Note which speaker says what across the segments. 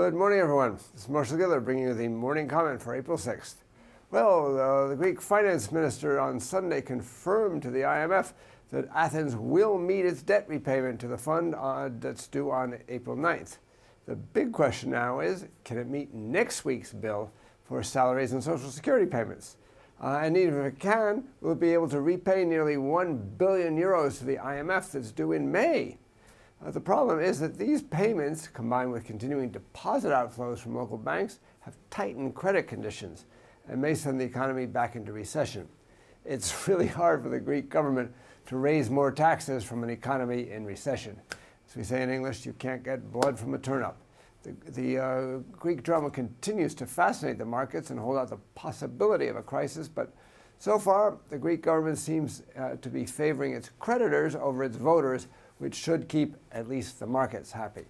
Speaker 1: Good morning, everyone. This is Marshall Giller bringing you the morning comment for April 6th. Well, the Greek finance minister on Sunday confirmed to the IMF that Athens will meet its debt repayment to the fund that's due on April 9th. The big question now is, can it meet next week's bill for salaries and social security payments? And even if it can, will it be able to repay nearly €1 billion to the IMF that's due in May? The problem is that these payments, combined with continuing deposit outflows from local banks, have tightened credit conditions and may send the economy back into recession. It's really hard for the Greek government to raise more taxes from an economy in recession. As we say in English, you can't get blood from a turnip. The Greek drama continues to fascinate the markets and hold out the possibility of a crisis, but so far the Greek government seems to be favoring its creditors over its voters, which should keep at least the markets happy.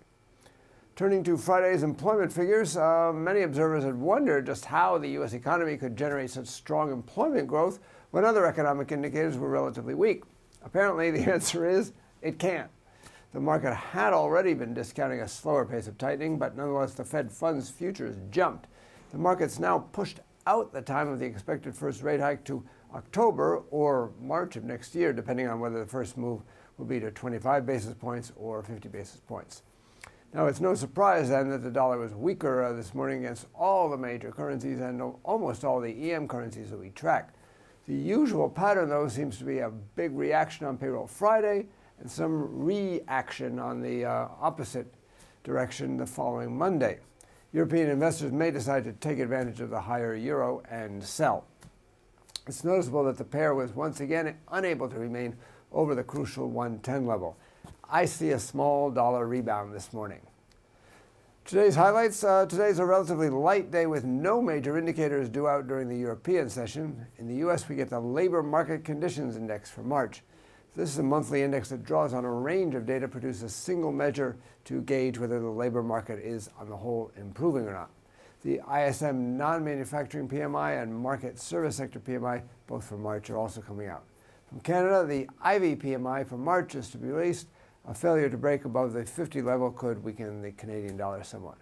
Speaker 1: Turning to Friday's employment figures, many observers had wondered just how the U.S. economy could generate such strong employment growth when other economic indicators were relatively weak. Apparently, the answer is it can't. The market had already been discounting a slower pace of tightening, but nonetheless, the Fed funds futures jumped. The market's now pushed out the time of the expected first rate hike to October or March of next year, depending on whether the first move will be to 25 basis points or 50 basis points. Now, it's no surprise then that the dollar was weaker this morning against all the major currencies and almost all the EM currencies that we track. The usual pattern, though, seems to be a big reaction on payroll Friday and some reaction on the opposite direction the following Monday. European investors may decide to take advantage of the higher euro and sell. It's noticeable that the pair was once again unable to remain over the crucial 110 level. I see a small dollar rebound this morning. Today's highlights. Today's a relatively light day with no major indicators due out during the European session. In the U.S., we get the Labor Market Conditions Index for March. This is a monthly index that draws on a range of data, produces a single measure to gauge whether the labor market is, on the whole, improving or not. The ISM non-manufacturing PMI and market service sector PMI, both for March, are also coming out. From Canada, the IV PMI for March is to be released. A failure to break above the 50 level could weaken the Canadian dollar somewhat.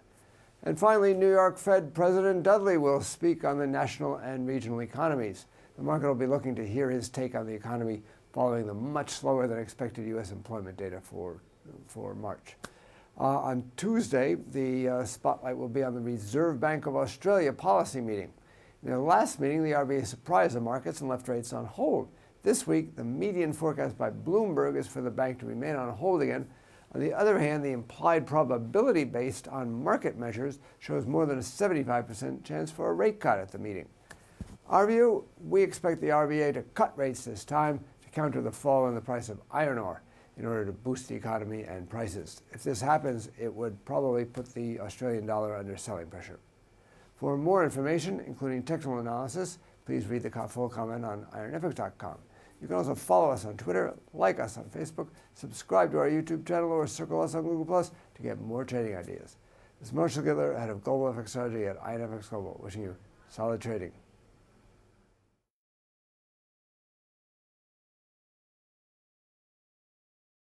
Speaker 1: And finally, New York Fed President Dudley will speak on the national and regional economies. The market will be looking to hear his take on the economy following the much slower than expected U.S. employment data for March. On Tuesday, the spotlight will be on the Reserve Bank of Australia policy meeting. In their last meeting, the RBA surprised the markets and left rates on hold. This week, the median forecast by Bloomberg is for the bank to remain on hold again. On the other hand, the implied probability based on market measures shows more than a 75% chance for a rate cut at the meeting. Our view, we expect the RBA to cut rates this time to counter the fall in the price of iron ore in order to boost the economy and prices. If this happens, it would probably put the Australian dollar under selling pressure. For more information, including technical analysis, please read the full comment on IronFX.com. You can also follow us on Twitter, like us on Facebook, subscribe to our YouTube channel, or circle us on Google+ to get more trading ideas. This is Marshall Giller, head of Global FX Strategy at IronFX Global, wishing you solid trading.